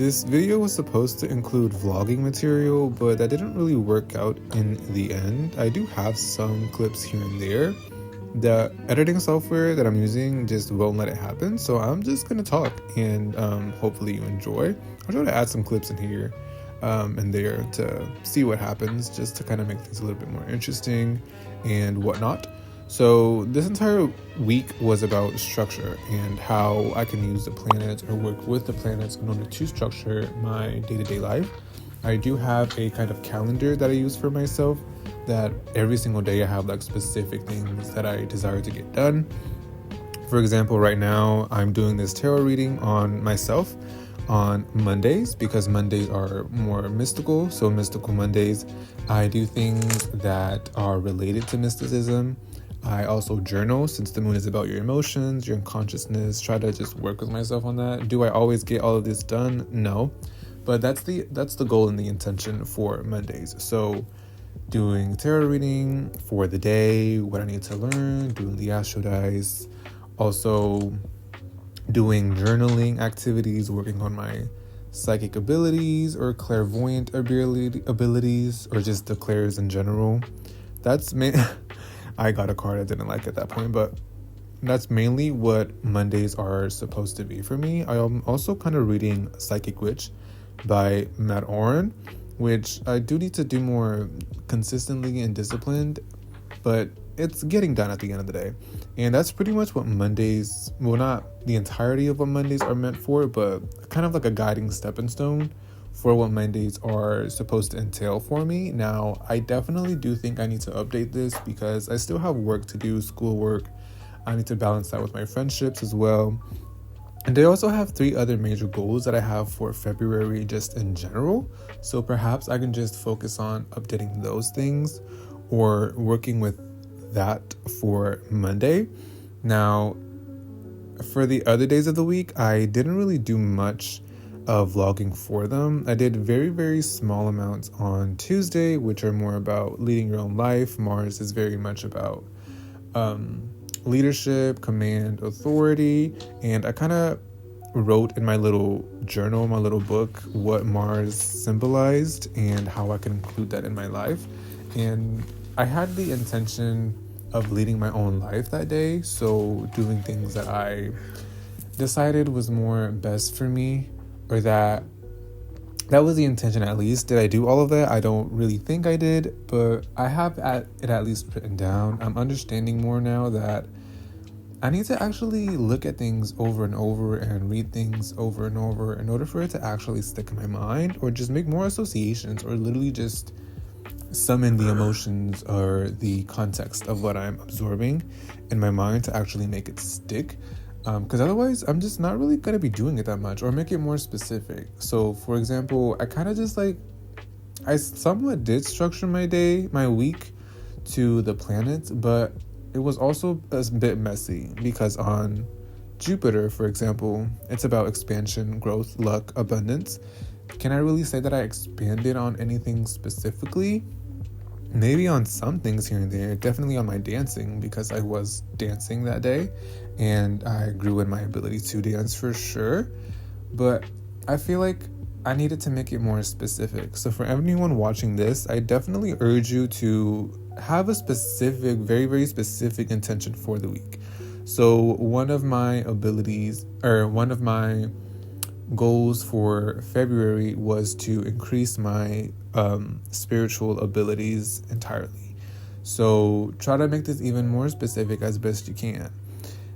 this video was supposed to include vlogging material, but that didn't really work out in the end. I do have some clips here and there. The editing software that I'm using just won't let it happen, so I'm just gonna talk and hopefully you enjoy. I'll try to add some clips in here and there to see what happens, just to kind of make things a little bit more interesting and whatnot. So this entire week was about structure and how I can use the planets or work with the planets in order to structure my day-to-day life. I do have a kind of calendar that I use for myself, that every single day I have like specific things that I desire to get done. For example, right now I'm doing this tarot reading on myself on Mondays, because Mondays are more mystical. So mystical Mondays, I do things that are related to mysticism. I also journal, since the moon is about your emotions, your consciousness. Try to just work with myself on that. Do I always get all of this done? No, but that's the goal and the intention for Mondays. So doing tarot reading for the day, what I need to learn, doing the astro dice, also doing journaling activities, working on my psychic abilities or clairvoyant abilities, or just the clairs in general. That's I got a card I didn't like at that point, but that's mainly what Mondays are supposed to be for me. I am also kind of reading Psychic Witch by Matt Oren, which I do need to do more consistently and disciplined, but it's getting done at the end of the day. And that's pretty much what Mondays, well, not the entirety of what Mondays are meant for, but kind of like a guiding stepping stone for what Mondays are supposed to entail for me. Now, I definitely do think I need to update this because I still have work to do, schoolwork. I need to balance that with my friendships as well. And I also have 3 other major goals that I have for February just in general. So perhaps I can just focus on updating those things or working with that for Monday. Now, for the other days of the week, I didn't really do much of vlogging for them. I did very, very small amounts on Tuesday, which are more about leading your own life. Mars is very much about leadership, command, authority. And I kind of wrote in my little journal, my little book, what Mars symbolized and how I can include that in my life. And I had the intention of leading my own life that day. So doing things that I decided was more best for me, or that was the intention at least. Did I do all of that? I don't really think I did, but I have it at least written down. I'm understanding more now that I need to actually look at things over and over and read things over and over in order for it to actually stick in my mind, or just make more associations, or literally just summon the emotions or the context of what I'm absorbing in my mind to actually make it stick. Because otherwise I'm just not really going to be doing it that much, or make it more specific. So for example, I kind of just I somewhat did structure my week to the planets, but it was also a bit messy because on Jupiter, for example, it's about expansion, growth, luck, abundance. Can I really say that I expanded on anything specifically? Maybe on some things here and there, definitely on my dancing, because I was dancing that day and I grew in my ability to dance for sure. But I feel like I needed to make it more specific. So for anyone watching this, I definitely urge you to have a specific, very, very specific intention for the week. So one of my goals for February was to increase my spiritual abilities entirely. So try to make this even more specific as best you can.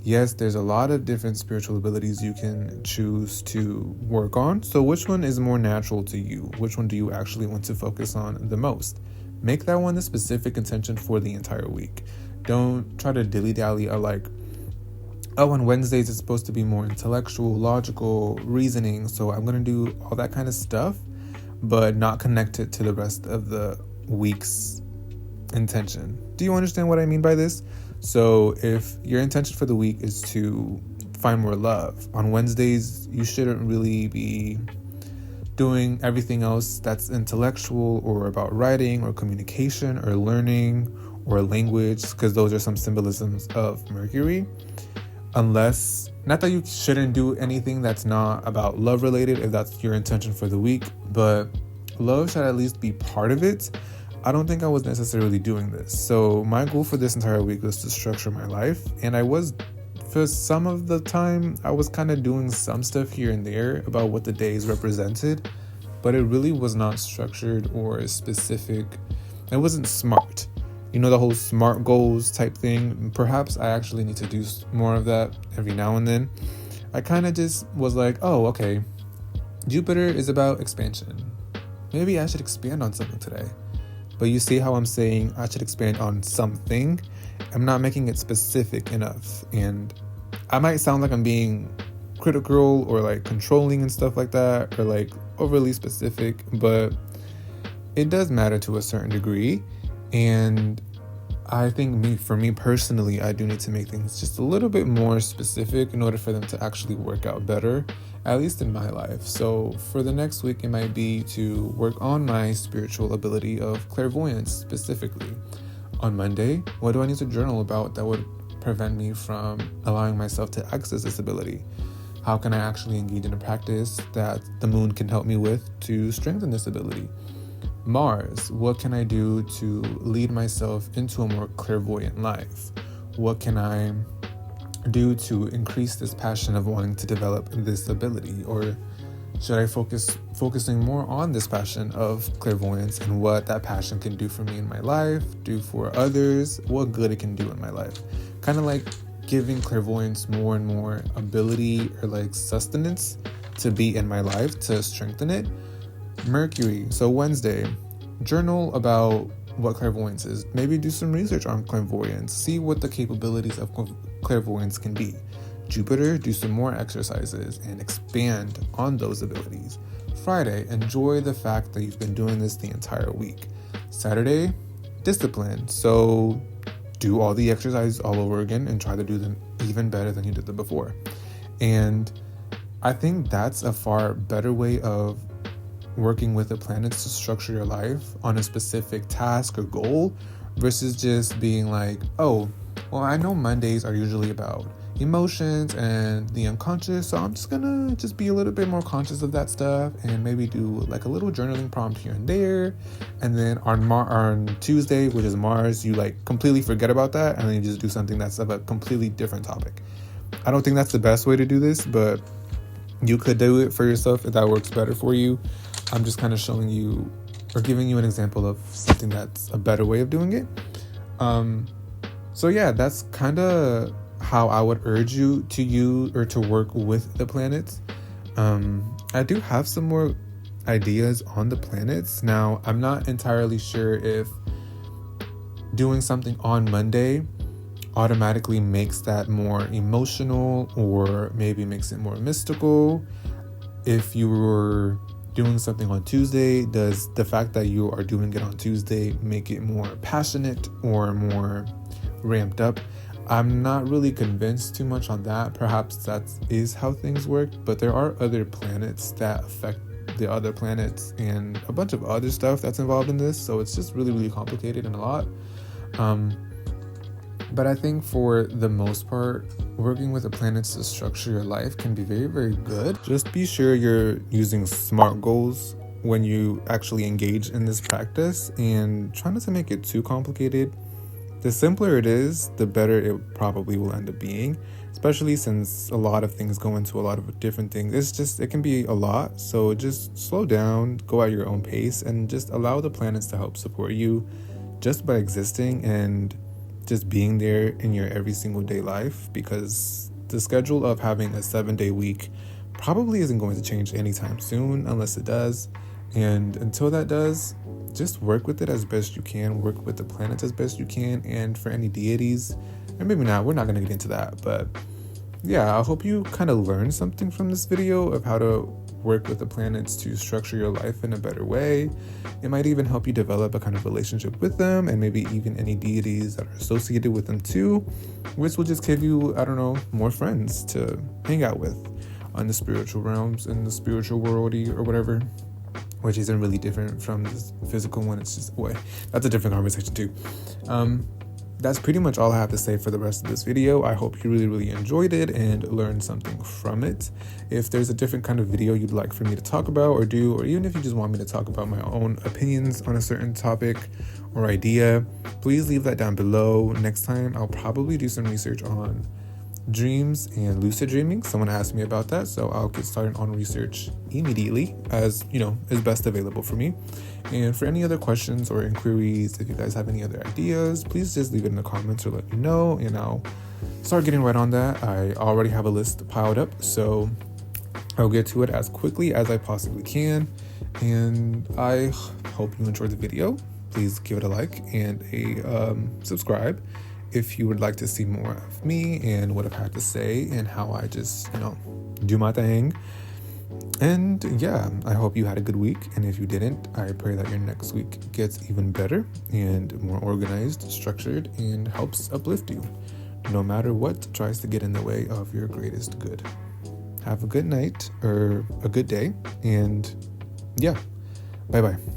Yes, there's a lot of different spiritual abilities you can choose to work on. So which one is more natural to you? Which one do you actually want to focus on the most? Make that one the specific intention for the entire week. Don't try to dilly-dally or on Wednesdays it's supposed to be more intellectual, logical, reasoning. So I'm going to do all that kind of stuff, but not connect it to the rest of the week's intention. Do you understand what I mean by this? So if your intention for the week is to find more love, on Wednesdays you shouldn't really be doing everything else that's intellectual or about writing or communication or learning or language, because those are some symbolisms of Mercury, unless Not that you shouldn't do anything that's not about love related if that's your intention for the week, but love should at least be part of it. I don't think I was necessarily doing this. So my goal for this entire week was to structure my life. And I was, for some of the time, I was kind of doing some stuff here and there about what the days represented, but it really was not structured or specific. It wasn't smart. You know, the whole SMART goals type thing. Perhaps I actually need to do more of that every now and then. I kind of just was like, oh, okay, Jupiter is about expansion. Maybe I should expand on something today. But you see how I'm saying I should expand on something? I'm not making it specific enough. And I might sound like I'm being critical or like controlling and stuff like that, or like overly specific, but it does matter to a certain degree. And I think for me personally, I do need to make things just a little bit more specific in order for them to actually work out better, at least in my life. So for the next week, it might be to work on my spiritual ability of clairvoyance specifically. On Monday, what do I need to journal about that would prevent me from allowing myself to access this ability? How can I actually engage in a practice that the moon can help me with to strengthen this ability? Mars, what can I do to lead myself into a more clairvoyant life? What can I do to increase this passion of wanting to develop this ability? Or should I focusing more on this passion of clairvoyance and what that passion can do for me in my life, do for others, what good it can do in my life? Kind of like giving clairvoyance more and more ability or like sustenance to be in my life to strengthen it. Mercury, so Wednesday, journal about what clairvoyance is. Maybe do some research on clairvoyance. See what the capabilities of clairvoyance can be. Jupiter, do some more exercises and expand on those abilities. Friday, enjoy the fact that you've been doing this the entire week. Saturday, discipline. So do all the exercises all over again and try to do them even better than you did them before. And I think that's a far better way of working with the planets to structure your life on a specific task or goal versus just being like, oh, well, I know Mondays are usually about emotions and the unconscious, so I'm just gonna be a little bit more conscious of that stuff and maybe do like a little journaling prompt here and there. And then on Tuesday, which is Mars, you like completely forget about that and then you just do something that's of a completely different topic. I don't think that's the best way to do this, but you could do it for yourself if that works better for you. I'm just kind of showing you or giving you an example of something that's a better way of doing it. So yeah, that's kind of how I would urge you to use or to work with the planets. I do have some more ideas on the planets. Now, I'm not entirely sure if doing something on Monday automatically makes that more emotional or maybe makes it more mystical. If you were doing something on Tuesday, does the fact that you are doing it on Tuesday make it more passionate or more ramped up? I'm not really convinced too much on that. Perhaps that is how things work, but there are other planets that affect the other planets and a bunch of other stuff that's involved in this, so it's just really, really complicated and a lot. But I think for the most part, working with the planets to structure your life can be very, very good. Just be sure you're using SMART goals when you actually engage in this practice and try not to make it too complicated. The simpler it is, the better it probably will end up being, especially since a lot of things go into a lot of different things. It can be a lot, so just slow down, go at your own pace, and just allow the planets to help support you just by existing and just being there in your every single day life, because the schedule of having a 7-day week probably isn't going to change anytime soon unless it does. And until that does, just work with it as best you can, work with the planets as best you can, and for any deities, and maybe not, we're not going to get into that, but yeah, I hope you kind of learned something from this video of how to work with the planets to structure your life in a better way. It might even help you develop a kind of relationship with them, and maybe even any deities that are associated with them too, which will just give you, I don't know, more friends to hang out with on the spiritual realms and the spiritual worldy or whatever, which isn't really different from this physical one. It's just, that's a different conversation too. that's pretty much all I have to say for the rest of this video. I hope you really enjoyed it and learned something from it. If there's a different kind of video you'd like for me to talk about or do, or even if you just want me to talk about my own opinions on a certain topic or idea, please leave that down below. Next time I'll probably do some research on dreams and lucid dreaming. Someone asked me about that, so I'll get started on research immediately, as you know, is best available for me. And for any other questions or inquiries, if you guys have any other ideas, please just leave it in the comments or let me know, and I'll start getting right on that. I already have a list piled up, so I'll get to it as quickly as I possibly can. And I hope you enjoyed the video. Please give it a like and a subscribe if you would like to see more of me and what I've had to say and how I just, do my thing. And yeah, I hope you had a good week. And if you didn't, I pray that your next week gets even better and more organized, structured, and helps uplift you, no matter what tries to get in the way of your greatest good. Have a good night or a good day. And yeah, bye-bye.